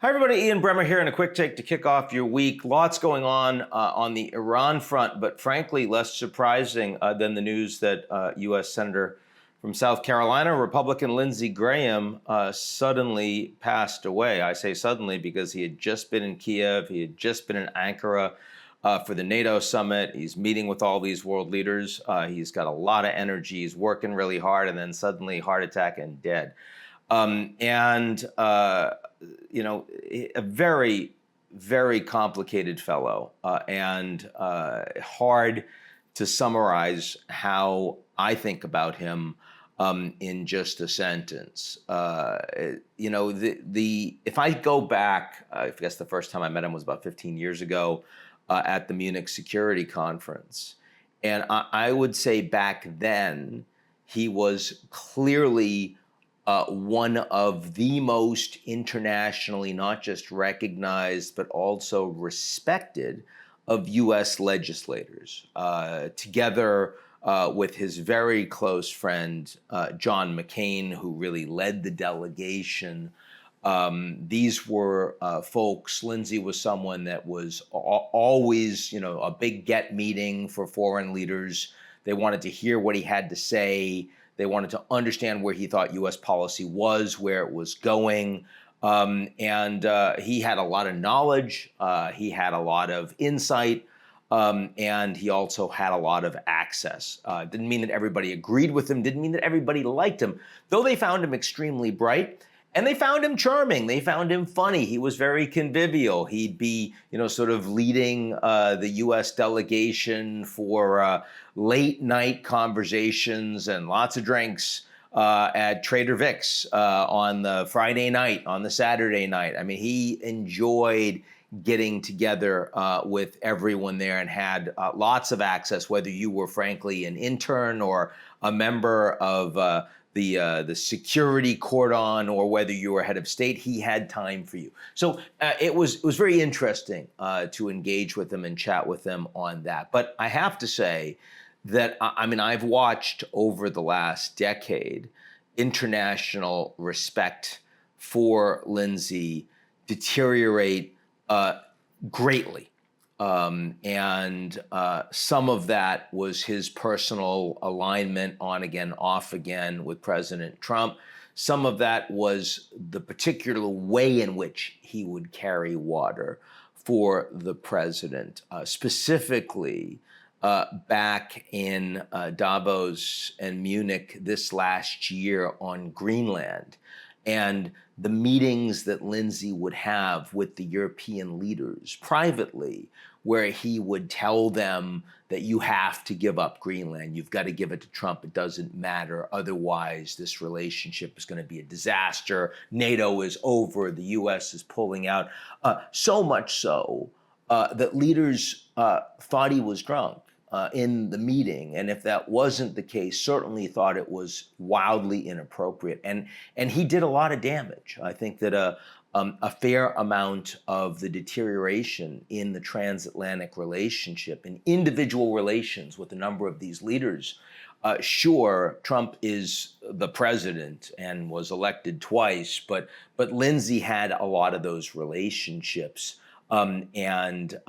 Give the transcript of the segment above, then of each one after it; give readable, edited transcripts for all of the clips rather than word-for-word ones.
Hi, everybody. Ian Bremmer here, and a quick take to kick off your week. Lots going on the Iran front, but frankly, less surprising than the news that U.S. Senator from South Carolina, Republican Lindsey Graham, suddenly passed away. I say suddenly because he had just been in Kiev. He had just been in Ankara for the NATO summit. He's meeting with all these world leaders. He's got a lot of energy. He's working really hard, and then suddenly heart attack and dead. A very, very complicated fellow, and hard to summarize how I think about him in just a sentence. If I go back, I guess the first time I met him was about 15 years ago at the Munich Security Conference, and I would say back then he was clearly one of the most internationally not just recognized, but also respected of U.S. legislators, together with his very close friend, John McCain, who really led the delegation. These were folks. Lindsey was someone that was always, a big get meeting for foreign leaders. They wanted to hear what he had to say. They wanted to understand where he thought U.S. policy was, where it was going. And he had a lot of knowledge. He had a lot of insight. And he also had a lot of access. Didn't mean that everybody agreed with him. Didn't mean that everybody liked him, though they found him extremely bright. And they found him charming. They found him funny. He was very convivial. He'd be, sort of leading the U.S. delegation for late night conversations and lots of drinks at Trader Vic's on the Friday night, on the Saturday night. I mean, he enjoyed getting together with everyone there and had lots of access, whether you were, frankly, an intern or a member of the security cordon, or whether you were head of state. He had time for you. So it was very interesting to engage with them and chat with them on that. But I have to say that, I've watched over the last decade international respect for Lindsey deteriorate greatly. And some of that was his personal alignment on again, off again with President Trump. Some of that was the particular way in which he would carry water for the president, specifically back in Davos and Munich this last year on Greenland. And the meetings that Lindsey would have with the European leaders privately, where he would tell them that you have to give up Greenland. You've got to give it to Trump. It doesn't matter. Otherwise, this relationship is going to be a disaster. NATO is over. The U.S. is pulling out. So much so that leaders thought he was drunk in the meeting, and if that wasn't the case, certainly thought it was wildly inappropriate. And he did a lot of damage. I think that a fair amount of the deterioration in the transatlantic relationship, in individual relations with a number of these leaders, sure, Trump is the president and was elected twice, but Lindsey had a lot of those relationships. And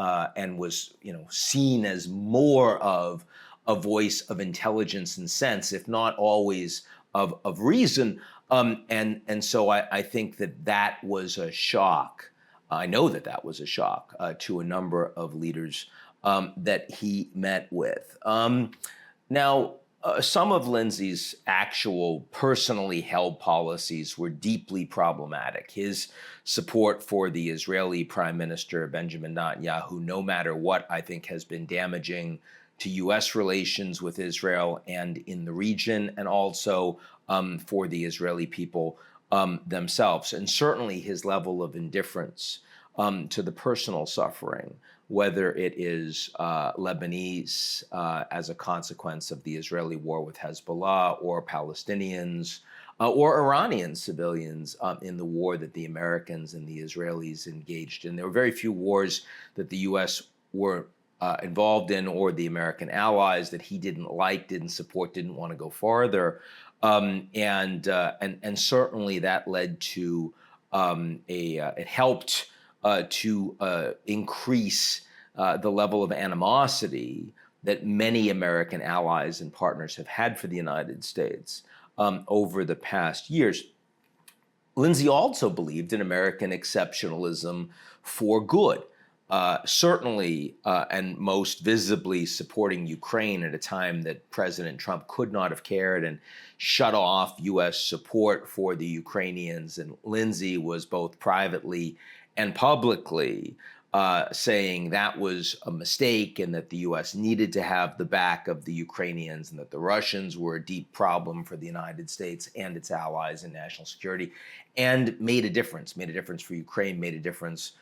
was seen as more of a voice of intelligence and sense, if not always of reason. And so I think that was a shock. I know that was a shock to a number of leaders that he met with. Now, some of Lindsey's actual personally held policies were deeply problematic. His support for the Israeli Prime Minister, Benjamin Netanyahu, no matter what, I think has been damaging to U.S. relations with Israel and in the region, and also for the Israeli people themselves. And certainly his level of indifference to the personal suffering, whether it is Lebanese as a consequence of the Israeli war with Hezbollah, or Palestinians, or Iranian civilians in the war that the Americans and the Israelis engaged in. There were very few wars that the U.S. were involved in, or the American allies, that he didn't like, didn't support, didn't want to go farther. And certainly that led to it helped to increase the level of animosity that many American allies and partners have had for the United States over the past years. Lindsey also believed in American exceptionalism for good. Certainly, and most visibly supporting Ukraine at a time that President Trump could not have cared and shut off U.S. support for the Ukrainians. And Lindsey was both privately and publicly saying that was a mistake and that the U.S. needed to have the back of the Ukrainians and that the Russians were a deep problem for the United States and its allies in national security, and made a difference for Ukraine, made a difference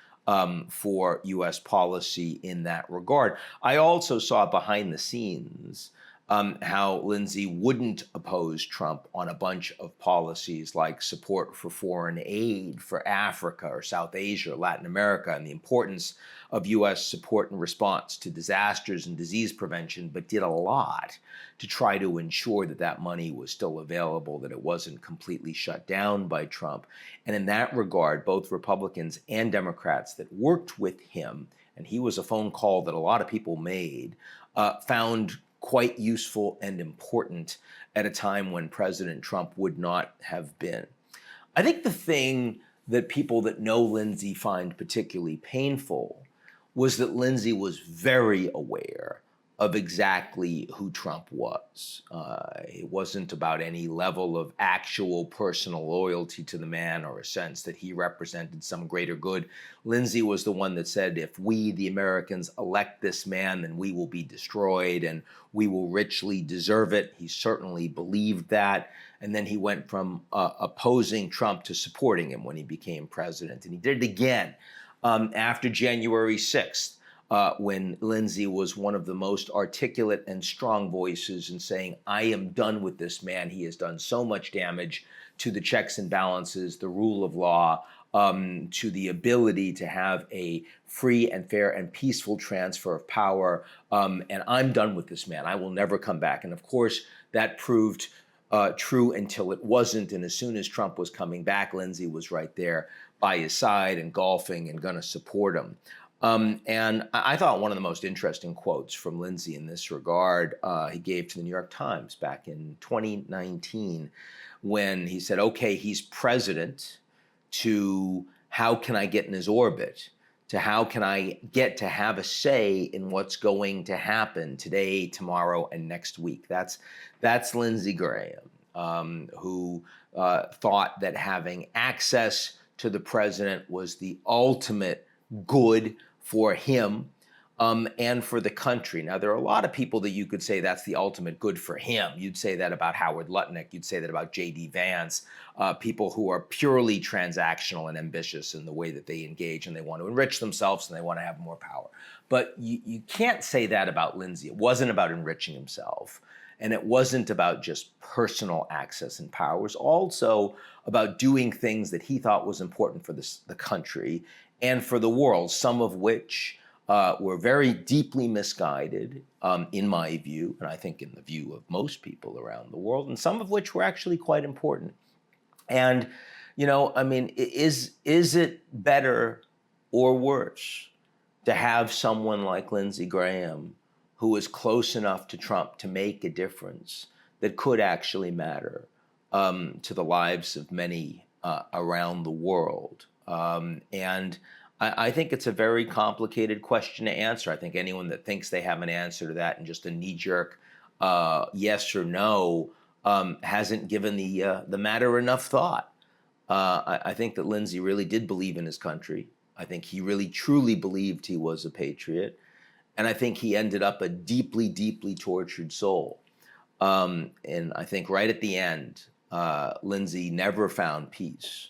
for U.S. policy in that regard. I also saw behind the scenes how Lindsey wouldn't oppose Trump on a bunch of policies like support for foreign aid for Africa or South Asia or Latin America, and the importance of U.S. support in response to disasters and disease prevention, but did a lot to try to ensure that that money was still available, that it wasn't completely shut down by Trump. And in that regard, both Republicans and Democrats that worked with him, and he was a phone call that a lot of people made, found quite useful and important at a time when President Trump would not have been. I think the thing that people that know Lindsey find particularly painful was that Lindsey was very aware of exactly who Trump was. It wasn't about any level of actual personal loyalty to the man or a sense that he represented some greater good. Lindsey was the one that said, if we, the Americans, elect this man, then we will be destroyed and we will richly deserve it. He certainly believed that. And then he went from opposing Trump to supporting him when he became president. And he did it again after January 6th. When Lindsey was one of the most articulate and strong voices in saying, I am done with this man. He has done so much damage to the checks and balances, the rule of law, to the ability to have a free and fair and peaceful transfer of power. And I'm done with this man. I will never come back. And of course, that proved true until it wasn't. And as soon as Trump was coming back, Lindsey was right there by his side and golfing and going to support him. And I thought one of the most interesting quotes from Lindsey in this regard he gave to the New York Times back in 2019 when he said, okay, he's president, to how can I get in his orbit, to how can I get to have a say in what's going to happen today, tomorrow, and next week. That's Lindsey Graham, who thought that having access to the president was the ultimate good for him and for the country. Now, there are a lot of people that you could say that's the ultimate good for him. You'd say that about Howard Lutnick. You'd say that about J.D. Vance, people who are purely transactional and ambitious in the way that they engage, and they want to enrich themselves and they want to have more power. But you can't say that about Lindsey. It wasn't about enriching himself, and it wasn't about just personal access and power. It was also about doing things that he thought was important for the country and for the world, some of which were very deeply misguided, in my view, and I think in the view of most people around the world, and some of which were actually quite important. And, I mean, is it better or worse to have someone like Lindsey Graham who is close enough to Trump to make a difference that could actually matter to the lives of many around the world? And I think it's a very complicated question to answer. I think anyone that thinks they have an answer to that in just a knee-jerk yes or no hasn't given the matter enough thought. I think that Lindsey really did believe in his country. I think he really truly believed he was a patriot. And I think he ended up a deeply, deeply tortured soul. And I think right at the end, Lindsey never found peace.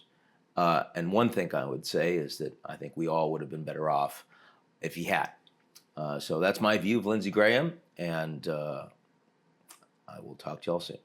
And one thing I would say is that I think we all would have been better off if he had. So that's my view of Lindsey Graham, and I will talk to y'all soon.